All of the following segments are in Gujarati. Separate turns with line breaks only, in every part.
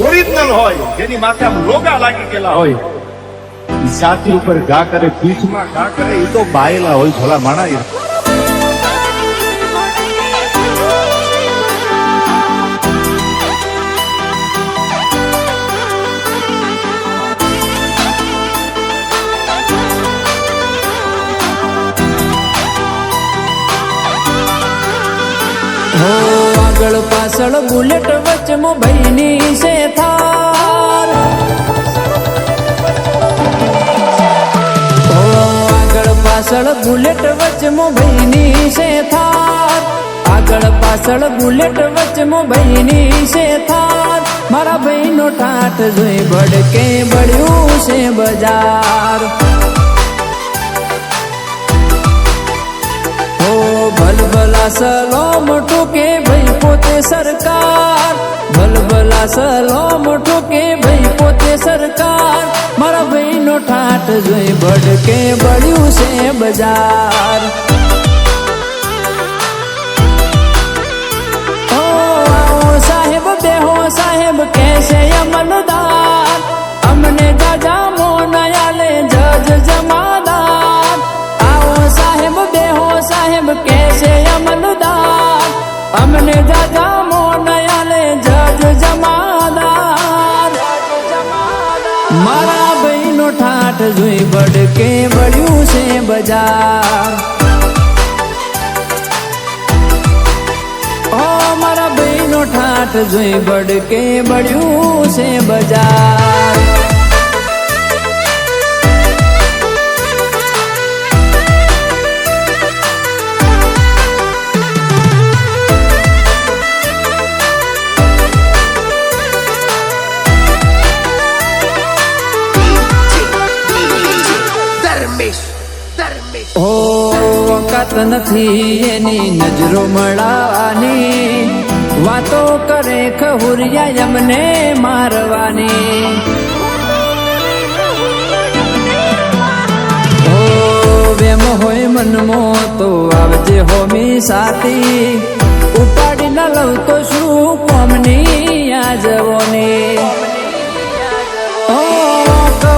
ઓરિજિનલ હોય, જેની માથે આમ લોગા લાગી ગયેલા હોય, ઈ છાતી ઉપર ઘા કરે, પીઠમાં ઘા કરે, એ તો બાયેલા હોય ભલા માણા.
હો આગળ પાછળ બુલેટ વચમાં ભાઈની છે થાર. હો આગળ પાછળ બુલેટ વચમાં ભાઈની છે થાર. આગળ પાછળ બુલેટ વચમાં ભાઈની છે થાર. મારા ભાઈનો ઠાઠ જોઈ ભડકે બળ્યું છે બજાર. ભલભલા સલોમ ઠોકે ભાઈ પોતે સરકાર. ભલભલા સલોમ ઠોકે ભાઈ પોતે સરકાર. મારા ભાઈનો ઠાઠ જોઈ ભડકે બળ્યું છે બજાર. ઓ આવો સાહેબ બેહો સાહેબ કહેશે અમલદાર. અમને જાજા મોનયાલે જજ જમાદાર. આવો સાહેબ બેહો સાહેબ કહેશે અમલદાર. અમને જાજા મોનયાલે જજ જમાદાર. મારા ભાઈનો ઠાઠ જોઈ ભડકે બળ્યું છે બજાર. ઓ મારા ભાઈનો ઠાઠ જોઈ ભડકે બળ્યું છે બજાર. હો વખત નથી એની નજરો મળવાની. વાતો કરે ખહુરિયા અમને મારવાની. હો વેમ હોય મનમો તો આવજે હોમી સાથી. ઉપાડી ન લઉં તો શું કોમની આ જવોની.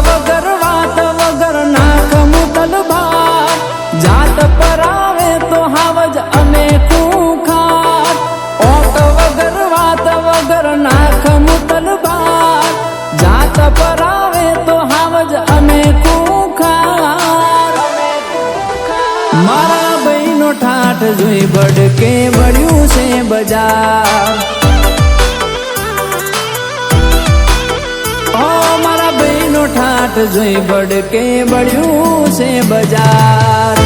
વગર વાત વગર નાખ મુતલ બાર. જાત પર આવે તો હાવજ અમે ખૂંખાર. ઓક વગર વાત વગર નાખ મુતલ બાર. જાત પર આવે તો હાવજ અમે ખૂંખાર. મારા ભાઈનો ઠાઠ જોઈ ભડકે બળ્યું છે બજાર. ઠાઠ જોઈ ભડકે બળ્યું છે બજાર.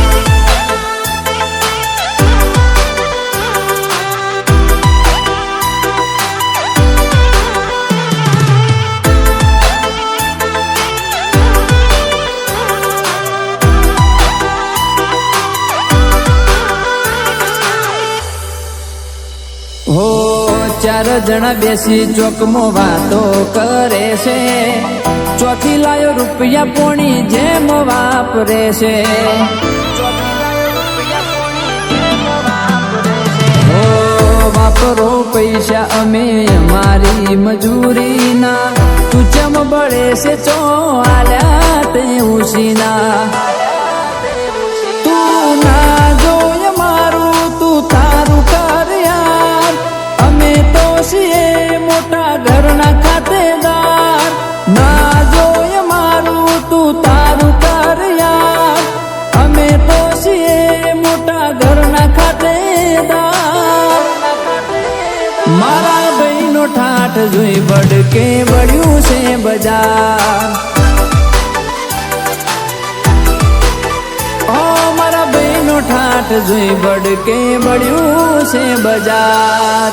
હો ચાર જણા બેસી ચોકમાં વાતો કરે છે. ચોથી લાયો રૂપિયા પોણી જેમ વાપરે છે. હો વાપરો પૈસા અમે અમારી મજૂરીના. તું ચમ બળે છે ચો આલ્યા તે ઉસીના. તું ના જોય મારું તું તારું કર યાર. અમે તો છીએ મોટા ઘરના ખાતેદાર. ના જોય મારું તું તારું કર યાર. અમે તો છીએ મોટા ઘરના ખાતેદાર. મારા ભાઈનો ઠાઠ જોઈ ભડકે બળ્યું છે બજાર. ઓ મારા ભાઈનો ઠાઠ જોઈ ભડકે બળ્યું છે બજાર.